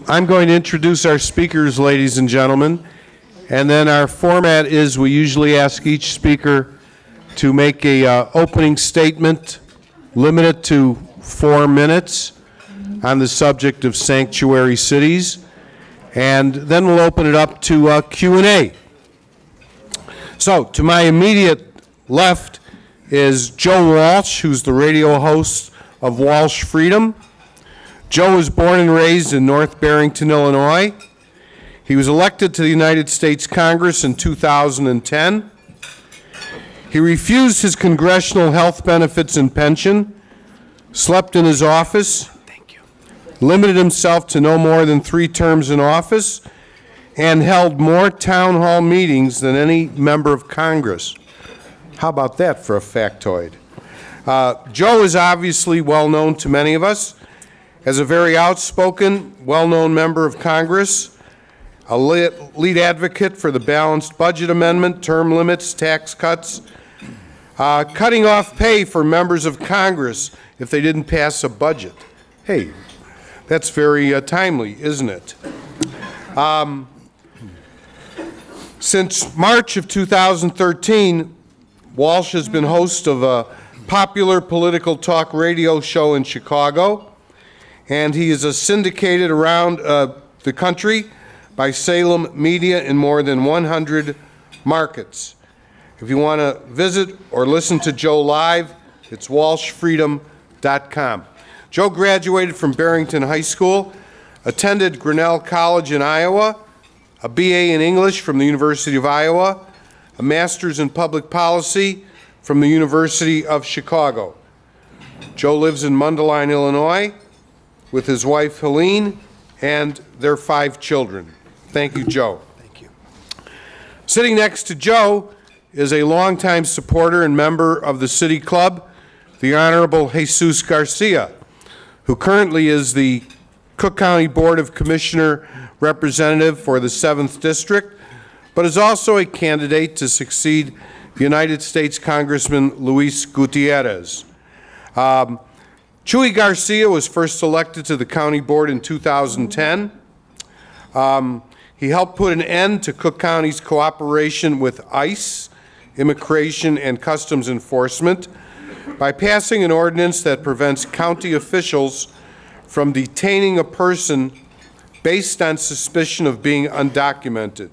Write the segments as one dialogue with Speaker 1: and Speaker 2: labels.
Speaker 1: I'm going to introduce our speakers, ladies and gentlemen, and then our format is we usually ask each speaker to make a opening statement limited to 4 minutes on the subject of sanctuary cities, and then we'll open it up to Q&A. So, to my immediate left is Joe Walsh, who's the radio host of Walsh Freedom. Joe was born and raised in North Barrington, Illinois. He was elected to the United States Congress in 2010. He refused his congressional health benefits and pension, slept in his office, limited himself to no more than 3 terms in office, and held more town hall meetings than any member of Congress. How about that for a factoid? Joe is obviously well known to many of us as a very outspoken, well-known member of Congress, a lead advocate for the balanced budget amendment, term limits, tax cuts, cutting off pay for members of Congress if they didn't pass a budget. Hey, that's very timely, isn't it? Since March of 2013, Walsh has been host of a popular political talk radio show in Chicago, and he is syndicated around the country by Salem Media in more than 100 markets. If you want to visit or listen to Joe live, it's walshfreedom.com. Joe graduated from Barrington High School, attended Grinnell College in Iowa, a BA in English from the University of Iowa, a master's in public policy from the University of Chicago. Joe lives in Mundelein, Illinois, with his wife Helene and their 5 children. Thank you, Joe.
Speaker 2: Thank you.
Speaker 1: Sitting next to Joe is a longtime supporter and member of the City Club, the Honorable Jesus Garcia, who currently is the Cook County Board of Commissioner representative for the 7th District, but is also a candidate to succeed United States Congressman Luis Gutierrez. Chuy Garcia was first elected to the county board in 2010. He helped put an end to Cook County's cooperation with ICE, Immigration and Customs Enforcement, by passing an ordinance that prevents county officials from detaining a person based on suspicion of being undocumented.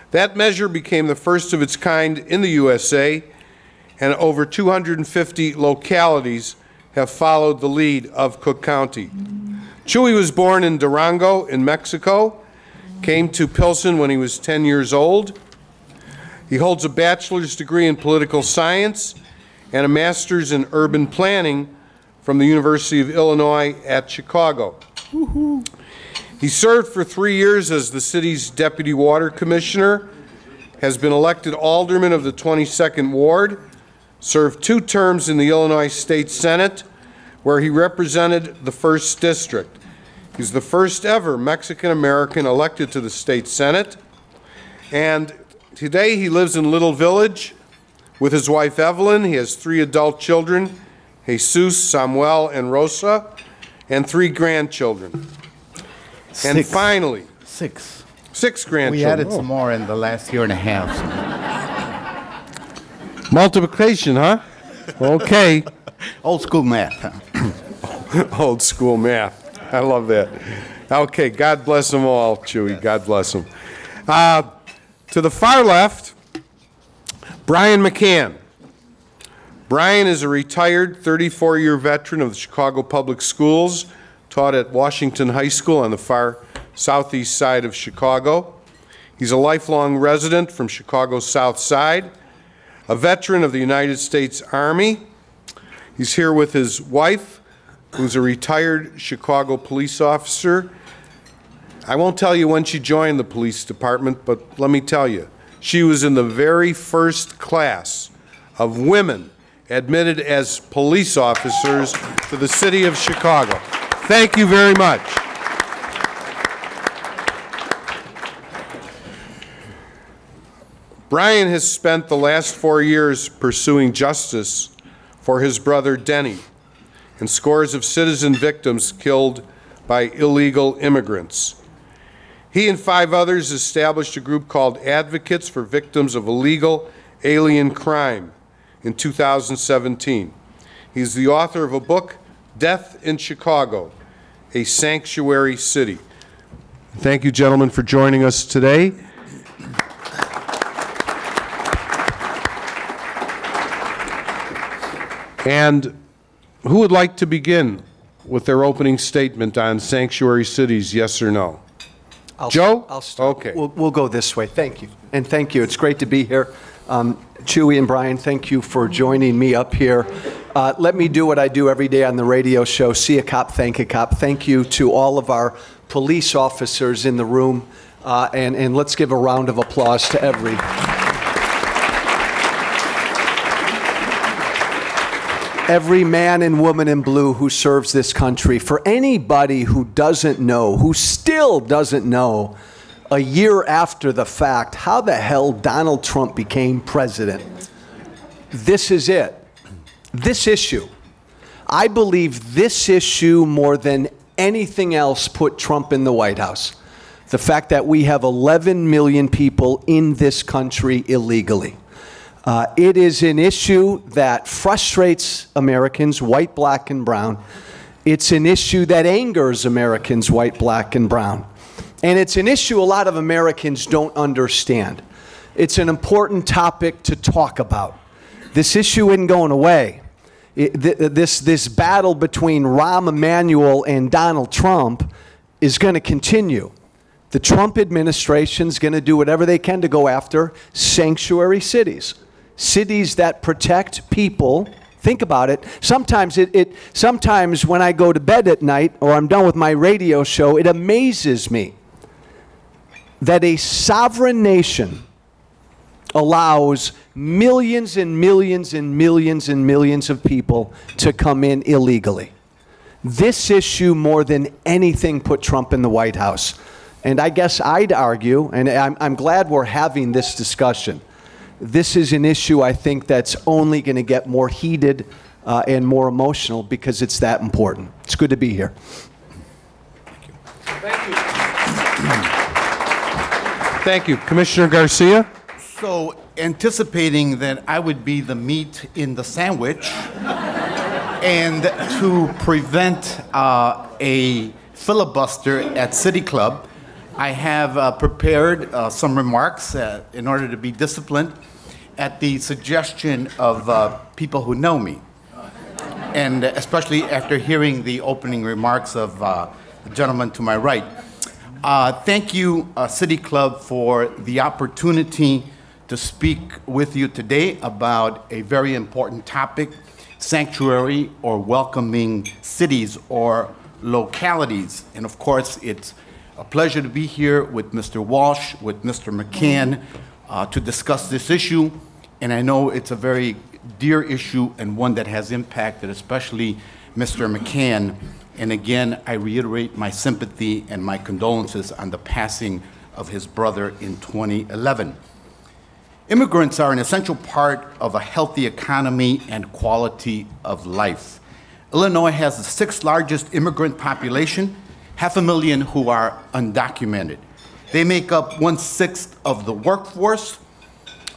Speaker 1: That measure became the first of its kind in the USA, and over 250 localities have followed the lead of Cook County. Chuy was born in Durango in Mexico, came to Pilsen when he was 10 years old. He holds a bachelor's degree in political science and a master's in urban planning from the University of Illinois at Chicago. He served for 3 years as the city's deputy water commissioner, has been elected alderman of the 22nd Ward, served 2 terms in the Illinois State Senate, where he represented the 1st District. He's the first ever Mexican-American elected to the State Senate, and today he lives in Little Village with his wife Evelyn. He has 3 adult children, Jesus, Samuel, and Rosa, and 3 grandchildren.
Speaker 2: 6.
Speaker 1: And finally,
Speaker 2: 6
Speaker 1: grandchildren.
Speaker 2: We added some more in the last year and a half.
Speaker 1: Multiplication, huh? Okay.
Speaker 2: Old school math. Huh?
Speaker 1: Old school math. I love that. Okay, God bless them all, Chuy. God bless them. To the far left, Brian McCann. Brian is a retired 34-year veteran of the Chicago Public Schools, taught at Washington High School on the far southeast side of Chicago. He's a lifelong resident from Chicago's South Side, a veteran of the United States Army. He's here with his wife, who's a retired Chicago police officer. I won't tell you when she joined the police department, but let me tell you, she was in the very first class of women admitted as police officers to the city of Chicago. Thank you very much. Brian has spent the last 4 years pursuing justice for his brother Denny and scores of citizen victims killed by illegal immigrants. He and 5 others established a group called Advocates for Victims of Illegal Alien Crime in 2017. He's the author of a book, Death in Chicago, a Sanctuary City. Thank you, gentlemen, for joining us today. And who would like to begin with their opening statement on sanctuary cities, yes or no? Joe?
Speaker 3: I'll start.
Speaker 1: Okay.
Speaker 3: We'll go this way. Thank you. And thank you. It's great to be here. Chuy and Brian, thank you for joining me up here. Let me do what I do every day on the radio show, see a cop, thank a cop. Thank you to all of our police officers in the room, and let's give a round of applause to every man and woman in blue who serves this country. For anybody who doesn't know, who still doesn't know, a year after the fact, how the hell Donald Trump became president, this is it. This issue. I believe this issue, more than anything else, put Trump in the White House. The fact that we have 11 million people in this country illegally. It is an issue that frustrates Americans, white, black, and brown. It's an issue that angers Americans, white, black, and brown. And it's an issue a lot of Americans don't understand. It's an important topic to talk about. This issue isn't going away. This battle between Rahm Emanuel and Donald Trump is going to continue. The Trump administration is going to do whatever they can to go after sanctuary cities. Cities that protect people. Think about it. Sometimes sometimes when I go to bed at night or I'm done with my radio show, it amazes me that a sovereign nation allows millions and millions and millions and millions of people to come in illegally. This issue, more than anything, put Trump in the White House. And I guess I'd argue, and I'm glad we're having this discussion, this is an issue I think that's only going to get more heated and more emotional because it's that important. It's good to be here.
Speaker 1: Thank you. Thank you. Commissioner Garcia?
Speaker 2: So, anticipating that I would be the meat in the sandwich, and to prevent a filibuster at City Club, I have prepared some remarks in order to be disciplined at the suggestion of people who know me, and especially after hearing the opening remarks of the gentleman to my right. Thank you, City Club, for the opportunity to speak with you today about a very important topic, sanctuary or welcoming cities or localities. And of course, it's a pleasure to be here with Mr. Walsh, with Mr. McCann, to discuss this issue. And I know it's a very dear issue and one that has impacted especially Mr. McCann. And again, I reiterate my sympathy and my condolences on the passing of his brother in 2011. Immigrants are an essential part of a healthy economy and quality of life. Illinois has the 6th largest immigrant population, 500,000 who are undocumented. They make up 1/6 of the workforce.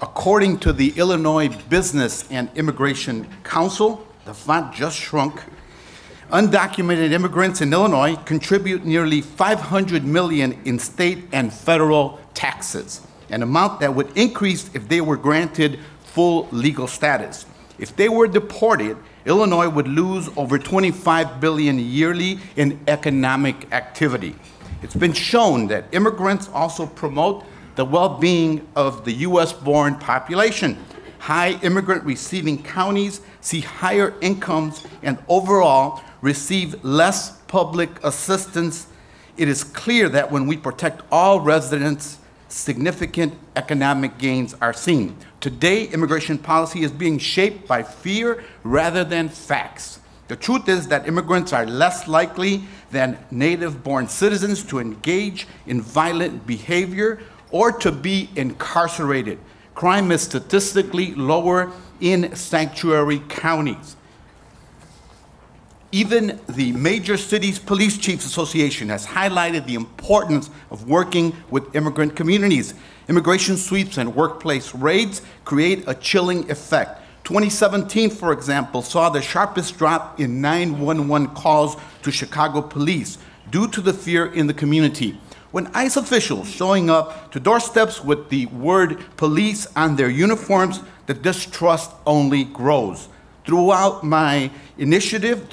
Speaker 2: According to the Illinois Business and Immigration Council, the font just shrunk, undocumented immigrants in Illinois contribute nearly $500 million in state and federal taxes, an amount that would increase if they were granted full legal status. If they were deported, Illinois would lose over $25 billion yearly in economic activity. It's been shown that immigrants also promote the well-being of the U.S.-born population. High immigrant receiving counties see higher incomes and overall receive less public assistance. It is clear that when we protect all residents, significant economic gains are seen. Today, immigration policy is being shaped by fear rather than facts. The truth is that immigrants are less likely than native-born citizens to engage in violent behavior or to be incarcerated. Crime is statistically lower in sanctuary counties. Even the Major Cities Police Chiefs Association has highlighted the importance of working with immigrant communities. Immigration sweeps and workplace raids create a chilling effect. 2017, for example, saw the sharpest drop in 911 calls to Chicago police due to the fear in the community. When ICE officials showing up to doorsteps with the word police on their uniforms, the distrust only grows. Through my initiative,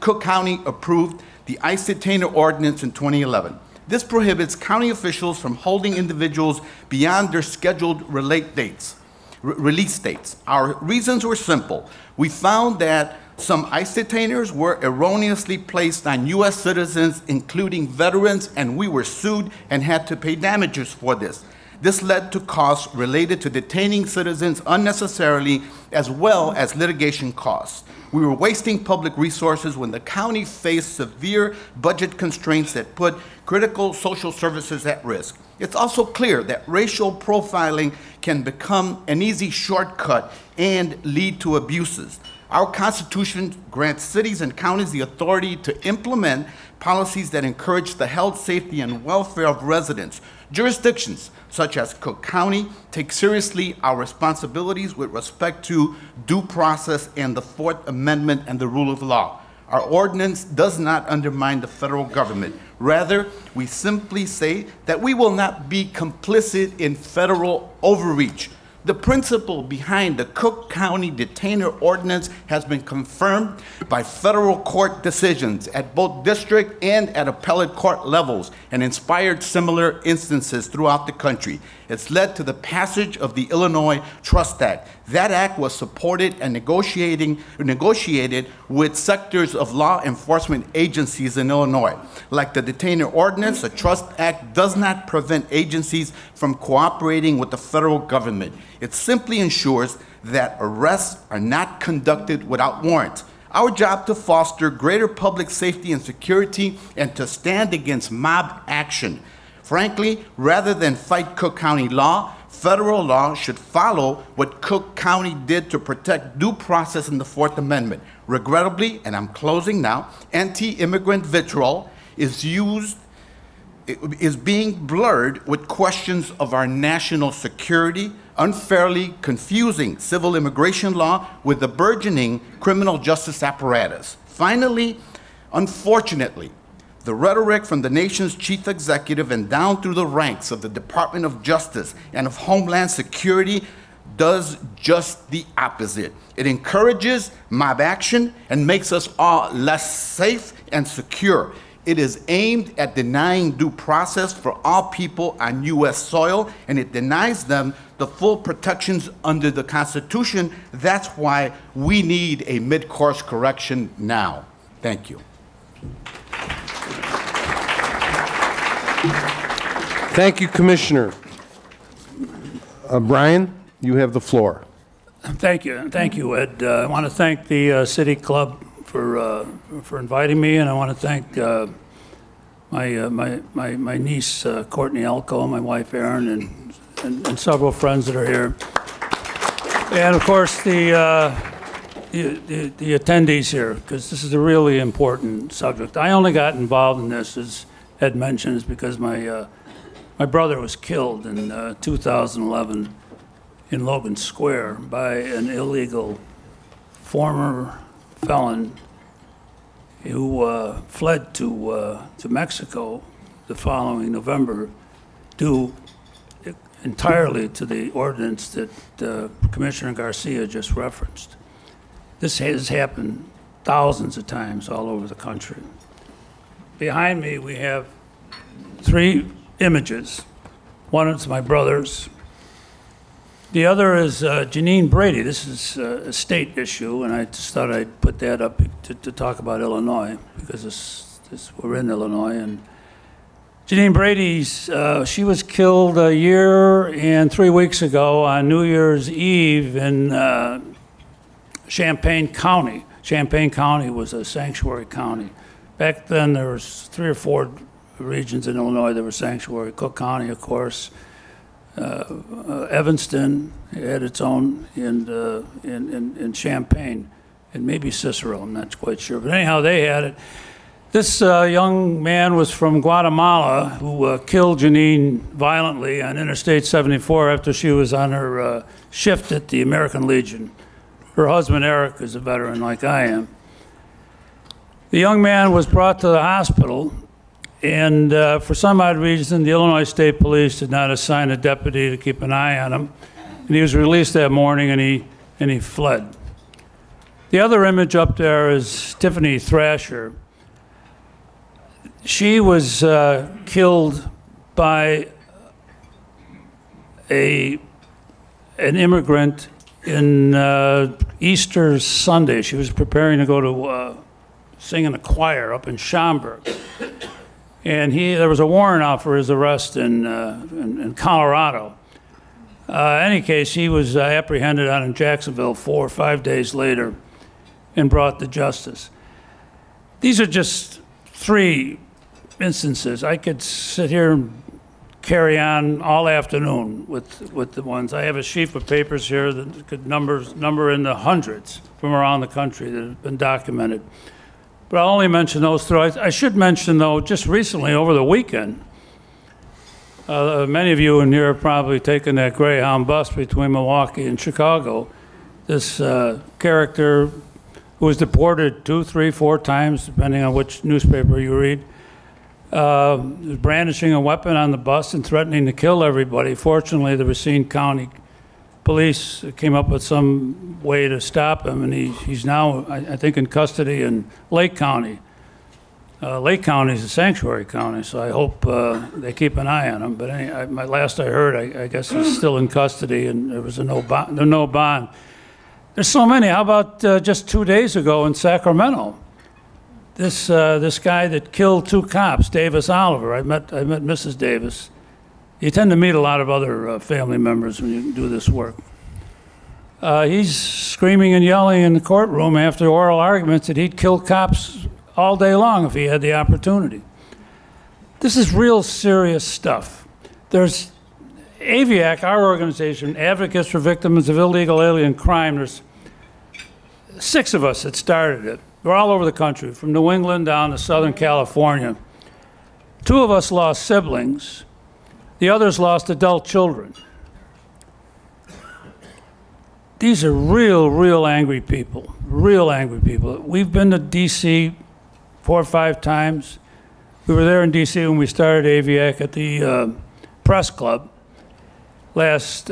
Speaker 2: Cook County approved the ICE detainer ordinance in 2011. This prohibits county officials from holding individuals beyond their scheduled release dates. Our reasons were simple. We found that some ICE detainers were erroneously placed on U.S. citizens, including veterans, and we were sued and had to pay damages for this. This led to costs related to detaining citizens unnecessarily, as well as litigation costs. We were wasting public resources when the county faced severe budget constraints that put critical social services at risk. It's also clear that racial profiling can become an easy shortcut and lead to abuses. Our Constitution grants cities and counties the authority to implement policies that encourage the health, safety, and welfare of residents. Jurisdictions, such as Cook County, take seriously our responsibilities with respect to due process and the Fourth Amendment and the rule of law. Our ordinance does not undermine the federal government. Rather, we simply say that we will not be complicit in federal overreach. The principle behind the Cook County Detainer Ordinance has been confirmed by federal court decisions at both district and at appellate court levels and inspired similar instances throughout the country. It's led to the passage of the Illinois Trust Act. That act was supported and negotiated with sectors of law enforcement agencies in Illinois. Like the Detainer Ordinance, the Trust Act does not prevent agencies from cooperating with the federal government. It simply ensures that arrests are not conducted without warrant. Our job to foster greater public safety and security and to stand against mob action. Frankly, rather than fight Cook County law, federal law should follow what Cook County did to protect due process in the Fourth Amendment. Regrettably, and I'm closing now, anti-immigrant vitriol is being blurred with questions of our national security, unfairly confusing civil immigration law with the burgeoning criminal justice apparatus. Finally, unfortunately, the rhetoric from the nation's chief executive and down through the ranks of the Department of Justice and of Homeland Security does just the opposite. It encourages mob action and makes us all less safe and secure. It is aimed at denying due process for all people on U.S. soil, and it denies them the full protections under the Constitution. That's why we need a mid-course correction now. Thank you.
Speaker 1: Thank you, Commissioner. Brian, you have the floor.
Speaker 4: Thank you, Ed. I want to thank the City Club for inviting me, and I want to thank my niece Courtney Elko, my wife Erin, and several friends that are here, and of course the attendees here, because this is a really important subject. I only got involved in this, as Ed mentions, because my brother was killed in 2011 in Logan Square by an illegal former felon who fled to Mexico the following November, due entirely to the ordinance that Commissioner Garcia just referenced. This has happened thousands of times all over the country. Behind me, we have 3 images. One is my brother's. The other is Janine Brady. This is a state issue, and I just thought I'd put that up to talk about Illinois, because we're in Illinois. And Janine Brady's, she was killed a year and 3 weeks ago on New Year's Eve in Champaign County. Champaign County was a sanctuary county. Back then, there was 3 or 4 regions in Illinois that were sanctuary. Cook County, of course. Evanston had its own in Champaign. and maybe Cicero, I'm not quite sure. But anyhow, they had it. This young man was from Guatemala who killed Janine violently on Interstate 74 after she was on her shift at the American Legion. Her husband, Eric, is a veteran like I am. The young man was brought to the hospital, and for some odd reason, the Illinois State Police did not assign a deputy to keep an eye on him. And he was released that morning, and he fled. The other image up there is Tiffany Thrasher. She was killed by an immigrant in Easter Sunday. She was preparing to go to sing in a choir up in Schaumburg. And there was a warrant out for his arrest in Colorado. In any case, he was apprehended out in Jacksonville 4 or 5 days later and brought to justice. These are just 3 instances. I could sit here and carry on all afternoon with the ones. I have a sheaf of papers here that could number in the hundreds from around the country that have been documented. But I'll only mention those 3. I should mention, though, just recently, over the weekend, many of you in here have probably taken that Greyhound bus between Milwaukee and Chicago. This character who was deported 2, 3, 4 times, depending on which newspaper you read, was brandishing a weapon on the bus and threatening to kill everybody. Fortunately, the Racine County Police came up with some way to stop him, and he's now, I think, in custody in Lake County. Lake County is a sanctuary county, so I hope they keep an eye on him. But last I heard, I guess he's still in custody, and there was no bond. There's so many. How about just 2 days ago in Sacramento? This guy that killed 2 cops, Davis Oliver. I met Mrs. Davis. You tend to meet a lot of other family members when you do this work. He's screaming and yelling in the courtroom after oral arguments that he'd kill cops all day long if he had the opportunity. This is real serious stuff. There's AVIAC, our organization, Advocates for Victims of Illegal Alien Crime. There's 6 of us that started it. We're all over the country, from New England down to Southern California. 2 of us lost siblings. The others lost adult children. These are real angry people, real angry people. We've been to D.C. 4 or 5 times. We were there in D.C. when we started AVIAC at the press club last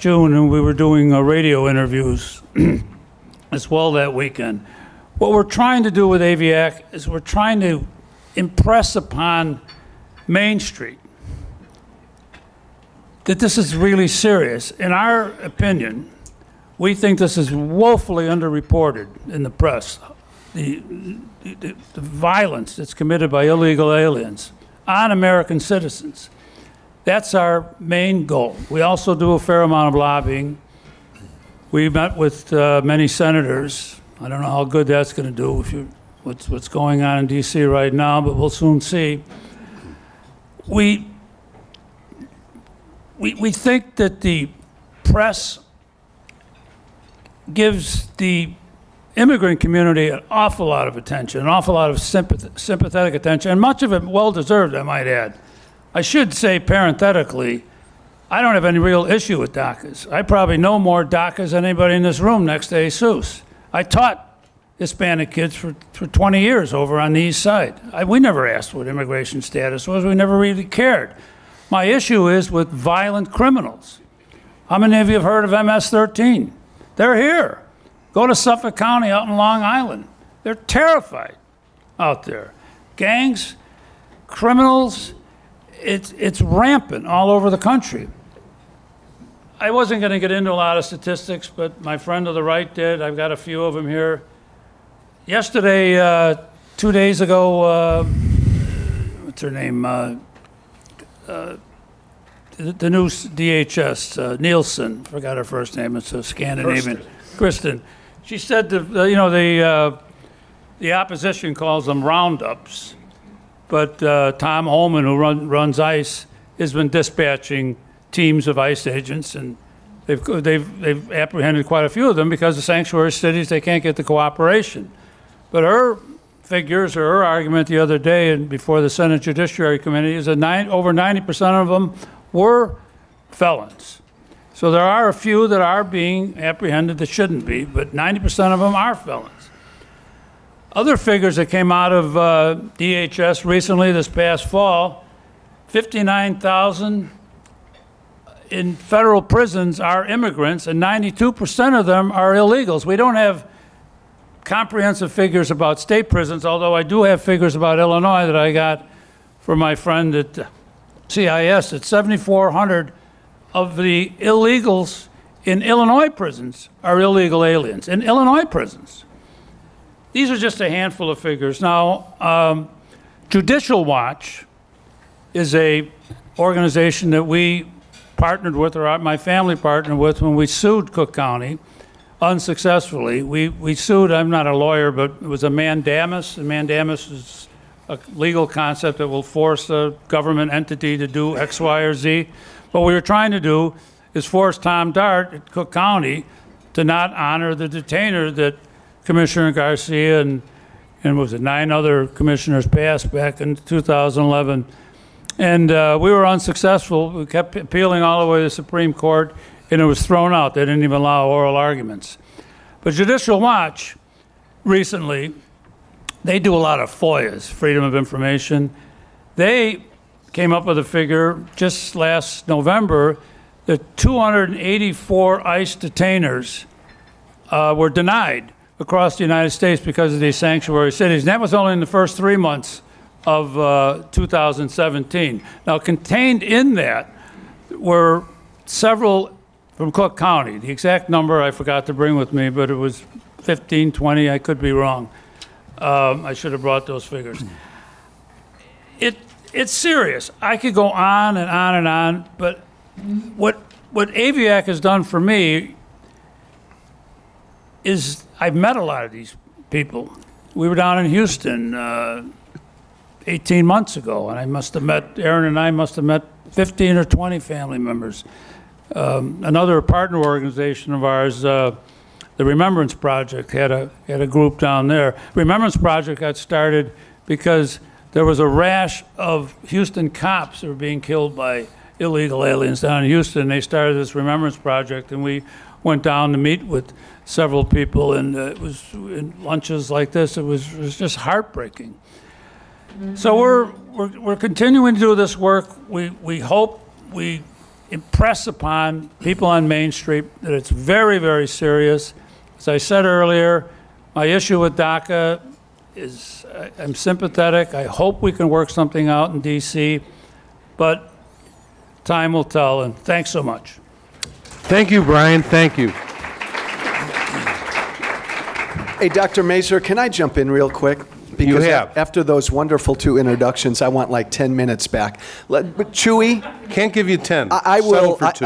Speaker 4: June, and we were doing radio interviews as well that weekend. What we're trying to do with AVIAC is we're trying to impress upon Main Street that this is really serious. In our opinion, we think this is woefully underreported in the press. The violence that's committed by illegal aliens on American citizens. That's our main goal. We also do a fair amount of lobbying. We met with many senators. I don't know how good that's going to do if what's going on in D.C. right now, but we'll soon see. We think that the press gives the immigrant community an awful lot of attention, an awful lot of sympathetic attention, and much of it well-deserved, I might add. I should say parenthetically, I don't have any real issue with DACAs. I probably know more DACAs than anybody in this room next to Jesus. I taught Hispanic kids for 20 years over on the east side. We never asked what immigration status was. We never really cared. My issue is with violent criminals. How many of you have heard of MS-13? They're here. Go to Suffolk County out in Long Island. They're terrified out there. Gangs, criminals, it's rampant all over the country. I wasn't going to get into a lot of statistics, but my friend to the right did. I've got a few of them here. Yesterday, 2 days ago, what's her name? The new DHS, Nielsen, forgot her first name. It's a Scandinavian. Kristen. She said the opposition calls them roundups, but Tom Holman, who runs ICE, has been dispatching teams of ICE agents, and They've apprehended quite a few of them because the sanctuary cities, they can't get the cooperation. But her figures, or her argument the other day and before the Senate Judiciary Committee, is that over 90% of them were felons. So there are a few that are being apprehended that shouldn't be, but 90% of them are felons. Other figures that came out of DHS recently this past fall, 59,000 in federal prisons are immigrants, and 92% of them are illegals. We don't have comprehensive figures about state prisons, although I do have figures about Illinois that I got from my friend at CIS. That 7,400 of the illegals in Illinois prisons are illegal aliens, in Illinois prisons. These are just a handful of figures. Now, Judicial Watch is a organization that we partnered with, or my family partnered with, when we sued Cook County unsuccessfully. We sued, I'm not a lawyer, but it was a mandamus. A mandamus is a legal concept that will force a government entity to do X, Y, or Z. What we were trying to do is force Tom Dart at Cook County to not honor the detainer that Commissioner Garcia and was it 9 other commissioners passed back in 2011. And we were unsuccessful. We kept appealing all the way to the Supreme Court, and it was thrown out. They didn't even allow oral arguments. But Judicial Watch, recently, they do a lot of FOIAs, Freedom of Information. They came up with a figure just last November that 284 ICE detainers were denied across the United States because of these sanctuary cities. And that was only in the first 3 months of 2017. Now, contained in that were several from Cook County. The exact number I forgot to bring with me, but it was 15, 20, I could be wrong. I should have brought those figures. It's serious. I could go on and on and on, but what Aviac has done for me is I've met a lot of these people. We were down in Houston 18 months ago, and Aaron and I must have met 15 or 20 family members. Another partner organization of ours, the Remembrance Project, had a group down there. Remembrance Project got started because there was a rash of Houston cops that were being killed by illegal aliens down in Houston. They started this Remembrance Project, and we went down to meet with several people, and it was in lunches like this. It was just heartbreaking. So we're continuing to do this work. We hope we impress upon people on Main Street that it's very, very serious. As I said earlier, my issue with DACA is I'm sympathetic. I hope we can work something out in D.C., but time will tell, and thanks so much.
Speaker 1: Thank you, Brian. Thank you.
Speaker 3: Hey, Dr. Mazur, can I jump in real quick? Because
Speaker 1: You have.
Speaker 3: After those wonderful 2 introductions, I want like 10 minutes back. But Chuy,
Speaker 1: Can't give you 10.
Speaker 3: I
Speaker 1: Settle
Speaker 3: will.
Speaker 1: for 2.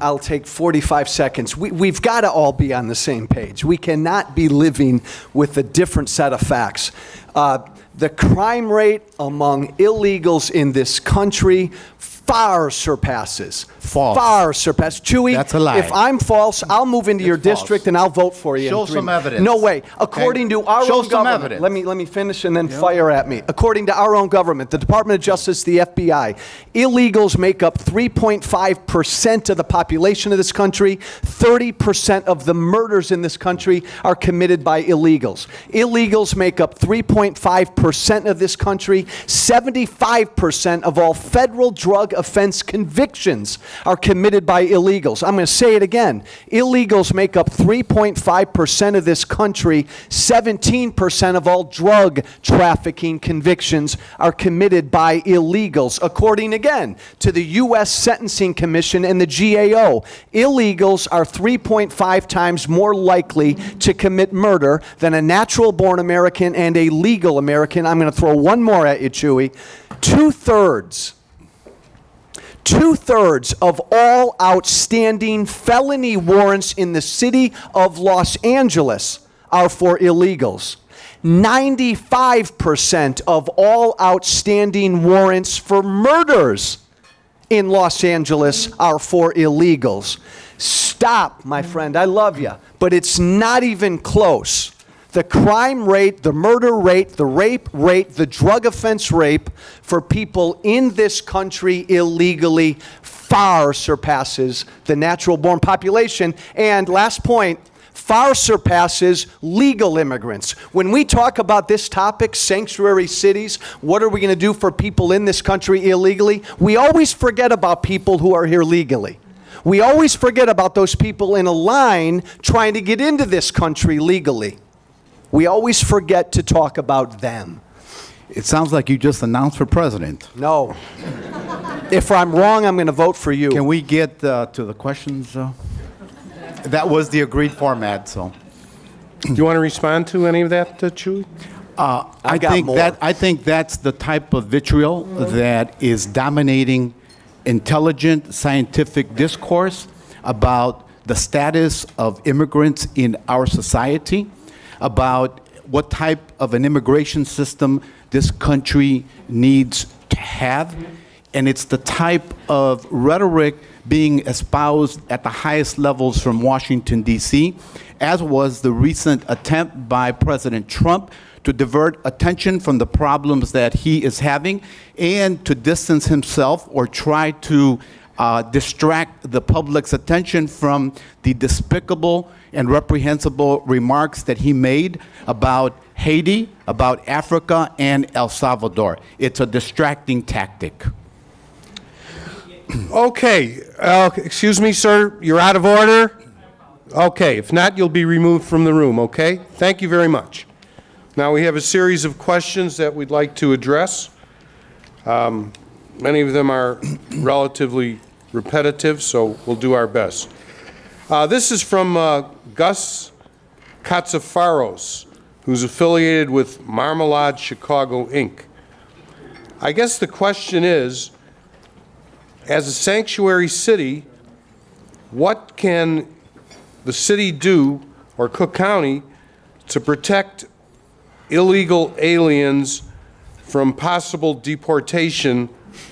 Speaker 3: I'll take 45 seconds. We've got to all be on the same page. We cannot be living with a different set of facts. The crime rate among illegals in this country far surpasses.
Speaker 2: False.
Speaker 3: Far surpasses. Chuy,
Speaker 2: That's a lie.
Speaker 3: if I'm false, I'll move into your
Speaker 2: false.
Speaker 3: district and I'll vote for you.
Speaker 2: Show
Speaker 3: in 3
Speaker 2: some
Speaker 3: months.
Speaker 2: evidence.
Speaker 3: No way. According to our
Speaker 2: Show
Speaker 3: own
Speaker 2: some
Speaker 3: government,
Speaker 2: evidence.
Speaker 3: let me finish and then fire at me. According to our own government, the Department of Justice, the FBI, illegals make up 3.5% of the population of this country. 30% of the murders in this country are committed by illegals. Illegals make up 3.5% of this country. 75% of all federal drug offense convictions are committed by illegals. I'm going to say it again. Illegals make up 3.5% of this country. 17% of all drug trafficking convictions are committed by illegals. According again to the U.S. Sentencing Commission and the GAO, illegals are 3.5 times more likely to commit murder than a natural-born American and a legal American. I'm going to throw one more at you, Chuy. Two-thirds of all outstanding felony warrants in the city of Los Angeles are for illegals. 95% of all outstanding warrants for murders in Los Angeles are for illegals. Stop, my friend. I love you. But it's not even close. The crime rate, the murder rate, the rape rate, the drug offense rate for people in this country illegally far surpasses the natural-born population. And last point, far surpasses legal immigrants. When we talk about this topic, sanctuary cities, what are we going to do for people in this country illegally? We always forget about people who are here legally. We always forget about those people in a line trying to get into this country legally. We always forget to talk about them.
Speaker 2: It sounds like you just announced for president.
Speaker 3: No. If I'm wrong, I'm going to vote for you.
Speaker 2: Can we get to the questions? That was the agreed format, so.
Speaker 1: Do you want to respond to any of that, Chuy?
Speaker 2: I think that's the type of vitriol that is dominating intelligent scientific discourse about the status of immigrants in our society, about what type of an immigration system this country needs to have. And it's the type of rhetoric being espoused at the highest levels from Washington, D.C., as was the recent attempt by President Trump to divert attention from the problems that he is having and to distance himself or try to distract the public's attention from the despicable and reprehensible remarks that he made about Haiti, about Africa, and El Salvador. It's a distracting tactic.
Speaker 1: Okay. Excuse me, sir. You're out of order? Okay. If not, you'll be removed from the room, okay? Thank you very much. Now we have a series of questions that we'd like to address. Many of them are relatively repetitive, so we'll do our best. This is from Gus Katsafaros, who's affiliated with Marmalade Chicago, Inc. I guess the question is, as a sanctuary city, what can the city do, or Cook County, to protect illegal aliens from possible deportation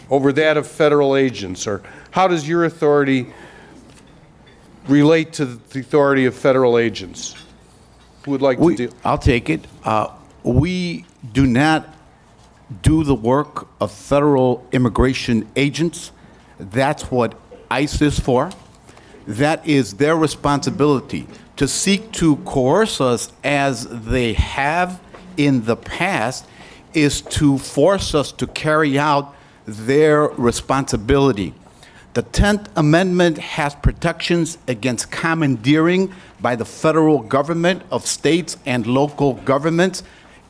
Speaker 1: over that of federal agents? Or how does your authority relate to the authority of federal agents? Who would like to deal?
Speaker 2: I'll take it. We do not do the work of federal immigration agents. That's what ICE is for. That is their responsibility to seek to coerce us as they have in the past, is to force us to carry out their responsibility. The 10th Amendment has protections against commandeering by the federal government of states and local governments.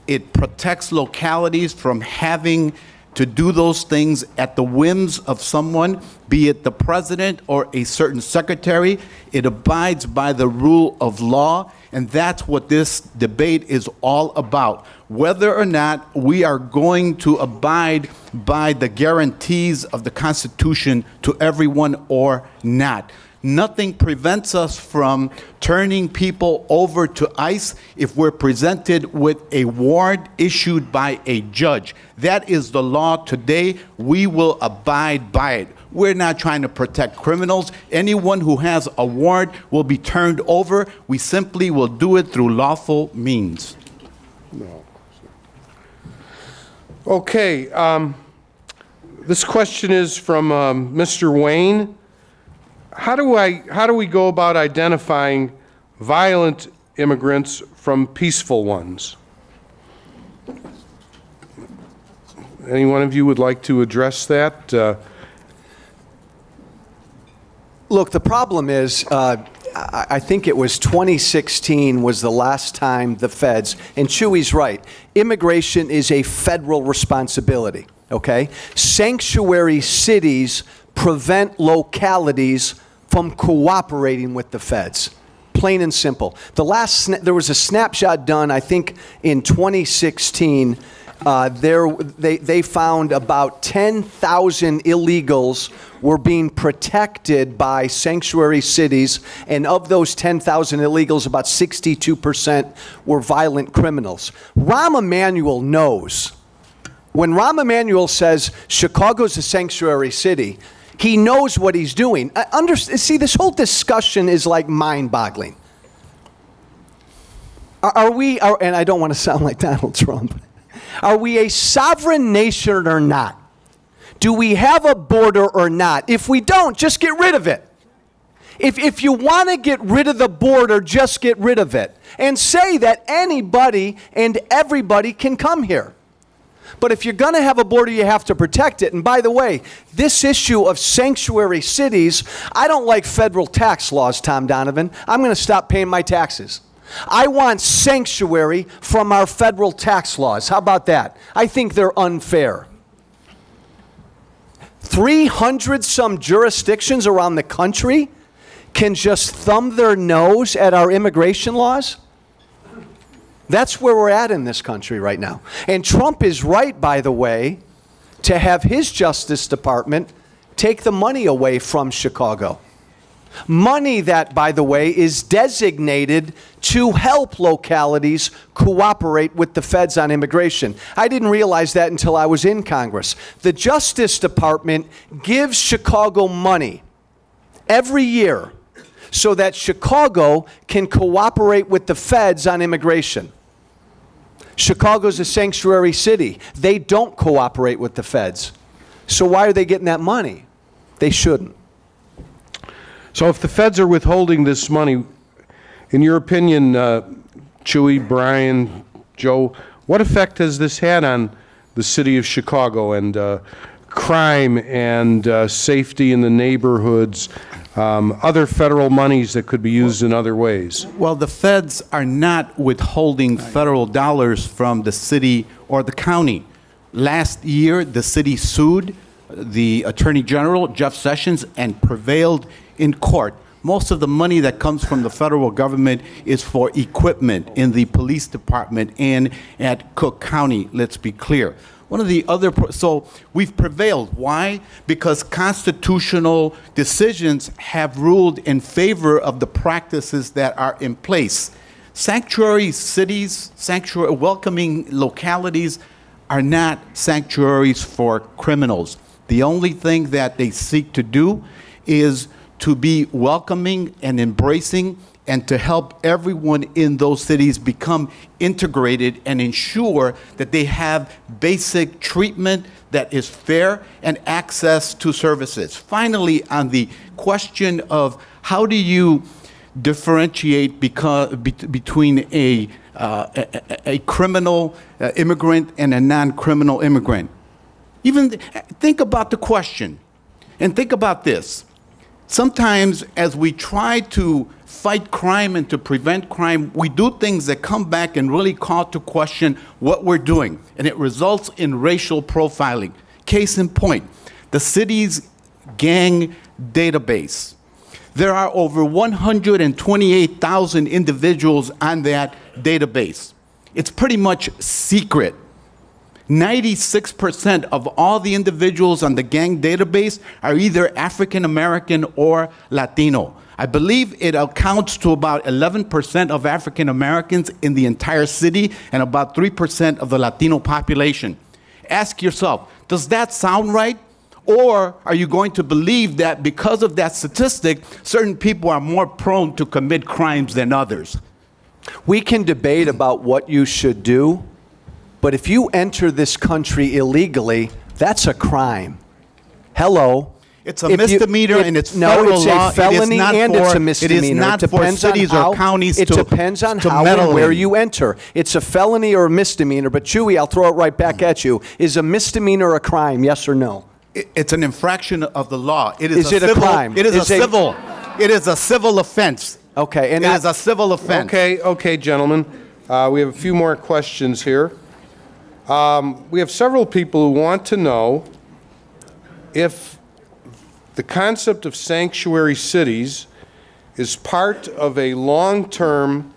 Speaker 2: It protects localities from having to do those things at the whims of someone, be it the president or a certain secretary. It abides by the rule of law, and that's what this debate is all about. Whether or not we are going to abide by the guarantees of the Constitution to everyone or not. Nothing prevents us from turning people over to ICE if we're presented with a warrant issued by a judge. That is the law today. We will abide by it. We're not trying to protect criminals. Anyone who has a warrant will be turned over. We simply will do it through lawful means.
Speaker 1: No. Okay. This question is from Mr. Wayne. How do we go about identifying violent immigrants from peaceful ones? Any one of you would like to address that?
Speaker 3: Look, the problem is, I think it was 2016 was the last time the feds, and Chuy's right, immigration is a federal responsibility, okay? Sanctuary cities prevent localities from cooperating with the feds. Plain and simple. There was a snapshot done, I think, in 2016. They found about 10,000 illegals were being protected by sanctuary cities, and of those 10,000 illegals, about 62% were violent criminals. Rahm Emanuel knows. When Rahm Emanuel says Chicago's a sanctuary city, He knows what he's doing. See, this whole discussion is like mind-boggling. Are we, and I don't want to sound like Donald Trump, are we a sovereign nation or not? Do we have a border or not? If we don't, just get rid of it. If you want to get rid of the border, just get rid of it. And say that anybody and everybody can come here. But if you're going to have a border, you have to protect it. And by the way, this issue of sanctuary cities, I don't like federal tax laws, Tom Donovan. I'm going to stop paying my taxes. I want sanctuary from our federal tax laws. How about that? I think they're unfair. 300 some jurisdictions around the country can just thumb their nose at our immigration laws? That's where we're at in this country right now. And Trump is right, by the way, to have his Justice Department take the money away from Chicago. Money that, by the way, is designated to help localities cooperate with the feds on immigration. I didn't realize that until I was in Congress. The Justice Department gives Chicago money every year so that Chicago can cooperate with the feds on immigration. Chicago's a sanctuary city. They don't cooperate with the feds. So why are they getting that money? They shouldn't.
Speaker 1: So if the feds are withholding this money, in your opinion, Chuy, Brian, Joe, what effect has this had on the city of Chicago and crime and safety in the neighborhoods, other federal monies that could be used in other ways?
Speaker 2: Well, the feds are not withholding federal dollars from the city or the county. Last year, the city sued the Attorney General, Jeff Sessions, and prevailed in court. Most of the money that comes from the federal government is for equipment in the police department and at Cook County, let's be clear. One of the other, so we've prevailed. Why? Because constitutional decisions have ruled in favor of the practices that are in place. Sanctuary cities, welcoming localities are not sanctuaries for criminals. The only thing that they seek to do is to be welcoming and embracing and to help everyone in those cities become integrated and ensure that they have basic treatment that is fair and access to services. Finally, on the question of how do you differentiate between a criminal immigrant and a non-criminal immigrant, even think about the question and think about this. Sometimes as we try to fight crime and to prevent crime, we do things that come back and really call to question what we're doing, and it results in racial profiling. Case in point, the city's gang database. There are over 128,000 individuals on that database. It's pretty much secret. 96% of all the individuals on the gang database are either African American or Latino. I believe it accounts to about 11% of African Americans in the entire city and about 3% of the Latino population. Ask yourself, does that sound right? Or are you going to believe that because of that statistic, certain people are more prone to commit crimes than others?
Speaker 3: We can debate about what you should do, but if you enter this country illegally, that's a crime. Hello.
Speaker 2: It's a misdemeanor and it's federal law.
Speaker 3: No, it's a felony and it's a misdemeanor.
Speaker 2: It is not for cities or counties to
Speaker 3: It depends on how and where you enter. It's a felony or a misdemeanor, but Chuy, I'll throw it right back at you. Is a misdemeanor a crime, yes or no?
Speaker 2: It's an infraction of the law. It
Speaker 3: is a crime?
Speaker 2: It is a civil. It is a civil offense.
Speaker 3: Okay. And
Speaker 2: it is a civil offense.
Speaker 1: Okay, gentlemen. We have a few more questions here. We have several people who want to know if the concept of sanctuary cities is part of a long-term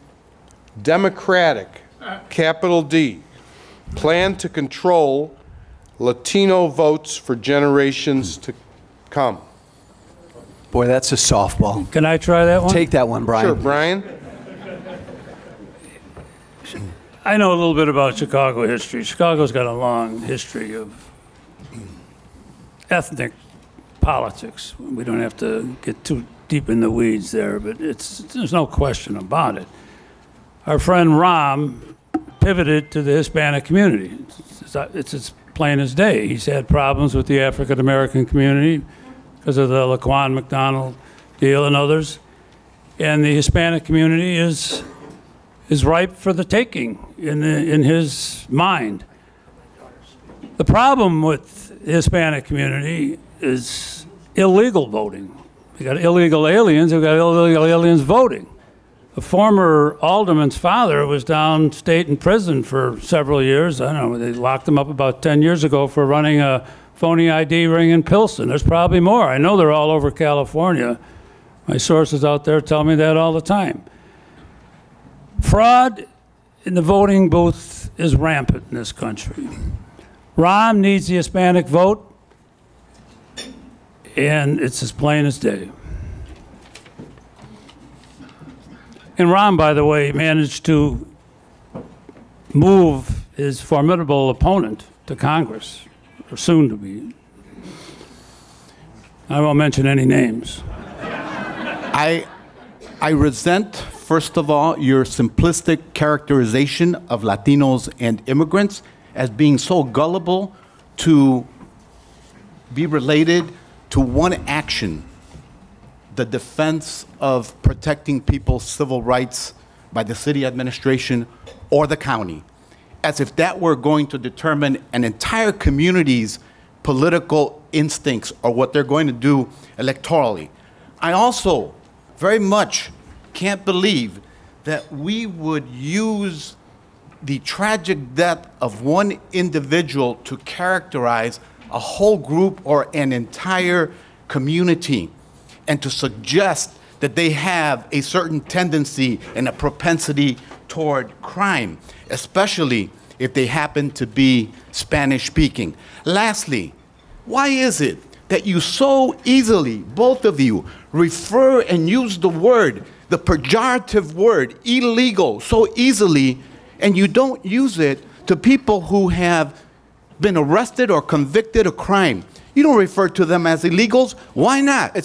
Speaker 1: democratic, capital D, plan to control Latino votes for generations to come.
Speaker 3: Boy, that's a softball.
Speaker 4: Can I try that one?
Speaker 3: Take that one, Brian.
Speaker 1: Sure, Brian.
Speaker 4: I know a little bit about Chicago history. Chicago's got a long history of ethnic politics. We don't have to get too deep in the weeds there, but there's no question about it. Our friend Ram pivoted to the Hispanic community. It's as plain as day. He's had problems with the African American community because of the Laquan McDonald deal and others. And the Hispanic community is ripe for the taking in his mind. The problem with the Hispanic community is illegal voting. We got illegal aliens, we've got illegal aliens voting. A former alderman's father was downstate in prison for several years. I don't know, they locked him up about 10 years ago for running a phony ID ring in Pilsen. There's probably more. I know they're all over California. My sources out there tell me that all the time. Fraud in the voting booth is rampant in this country. Rahm needs the Hispanic vote, and it's as plain as day. And Rahm, by the way, managed to move his formidable opponent to Congress, or soon to be. I won't mention any names.
Speaker 2: I resent, first of all, your simplistic characterization of Latinos and immigrants as being so gullible to be related to one action, the defense of protecting people's civil rights by the city administration or the county, as if that were going to determine an entire community's political instincts or what they're going to do electorally. I also very much can't believe that we would use the tragic death of one individual to characterize a whole group or an entire community, and to suggest that they have a certain tendency and a propensity toward crime, especially if they happen to be Spanish-speaking. Lastly, why is it that you so easily, both of you, refer and use the word, the pejorative word, illegal, so easily, and you don't use it to people who have been arrested or convicted of crime? You don't refer to them as illegals. Why not?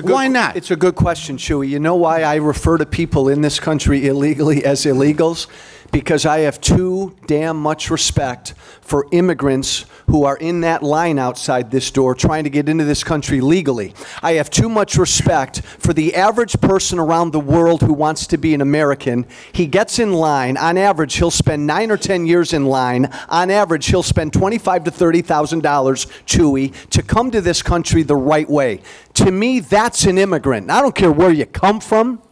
Speaker 3: Why not? It's a good question, Chuy. You know why I refer to people in this country illegally as illegals? Because I have too damn much respect for immigrants who are in that line outside this door trying to get into this country legally. I have too much respect for the average person around the world who wants to be an American. He gets in line. On average, he'll spend 9 or 10 years in line. On average, he'll spend $25,000 to $30,000, Chuy, to come to this country the right way. To me, that's an immigrant. I don't care where you come from.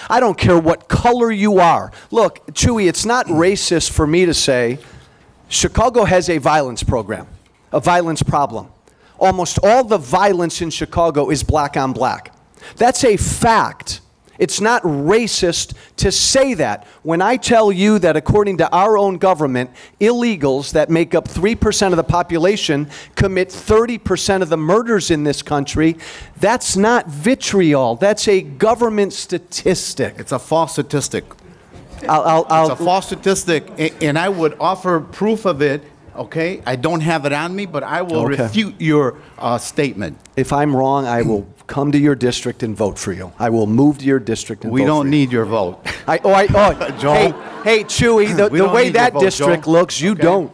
Speaker 3: I don't care what color you are. Look, Chuy, it's not racist for me to say Chicago has a violence program, a violence problem. Almost all the violence in Chicago is black on black. That's a fact. It's not racist to say that. When I tell you that according to our own government, illegals that make up 3% of the population commit 30% of the murders in this country, that's not vitriol. That's a government statistic.
Speaker 2: It's a false statistic. It's a false statistic, and I would offer proof of it. Okay, I don't have it on me, but I will refute your statement.
Speaker 3: If I'm wrong, I will come to your district and vote for you. I will move to your district and vote for you.
Speaker 2: We don't need your vote.
Speaker 3: Joel. Hey, Chuy, the way that district looks, you don't.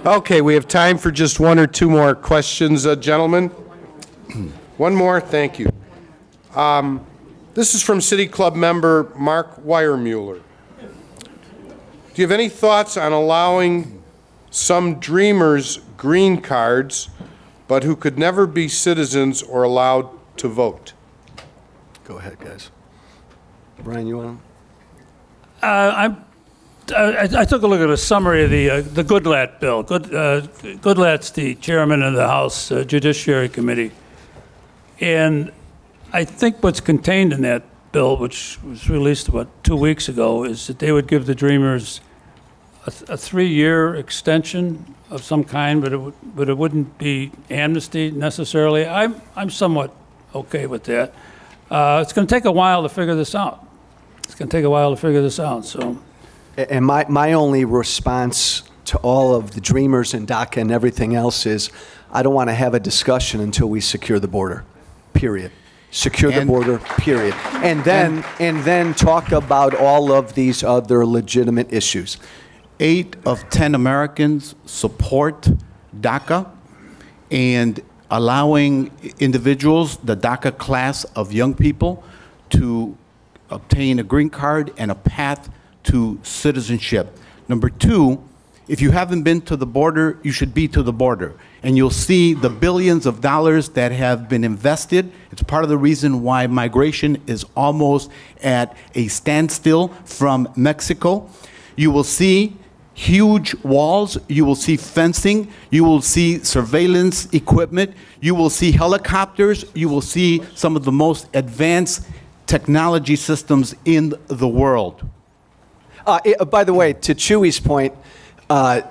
Speaker 1: Okay, we have time for just one or two more questions, gentlemen. One more, thank you. This is from City Club member Mark Weiermuller. Do you have any thoughts on allowing some dreamers green cards, but who could never be citizens or allowed to vote?
Speaker 3: Go ahead, guys. Brian, you want
Speaker 4: I took a look at a summary of the Goodlatte bill. Goodlatte's the chairman of the House Judiciary Committee. And I think what's contained in that bill, which was released about 2 weeks ago, is that they would give the dreamers a 3-year extension of some kind, but it wouldn't be amnesty necessarily. I'm somewhat okay with that. It's going to take a while to figure this out. So,
Speaker 3: And my only response to all of the dreamers and DACA and everything else is, I don't want to have a discussion until we secure the border, period. Secure the border, period. And then talk about all of these other legitimate issues.
Speaker 2: 8 of 10 Americans support DACA and allowing individuals, the DACA class of young people, to obtain a green card and a path to citizenship. Number 2, if you haven't been to the border, you should be to the border. And you'll see the billions of dollars that have been invested. It's part of the reason why migration is almost at a standstill from Mexico. You will see huge walls, you will see fencing, you will see surveillance equipment, you will see helicopters, you will see some of the most advanced technology systems in the world.
Speaker 3: By the way, to Chuy's point,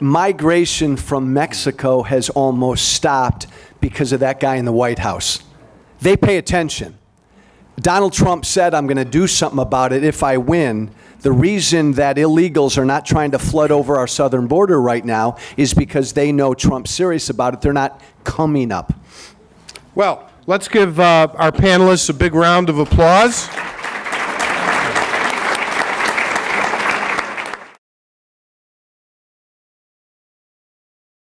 Speaker 3: migration from Mexico has almost stopped because of that guy in the White House. They pay attention. Donald Trump said, I'm going to do something about it if I win. The reason that illegals are not trying to flood over our southern border right now is because they know Trump's serious about it. They're not coming up.
Speaker 1: Well, let's give our panelists a big round of applause.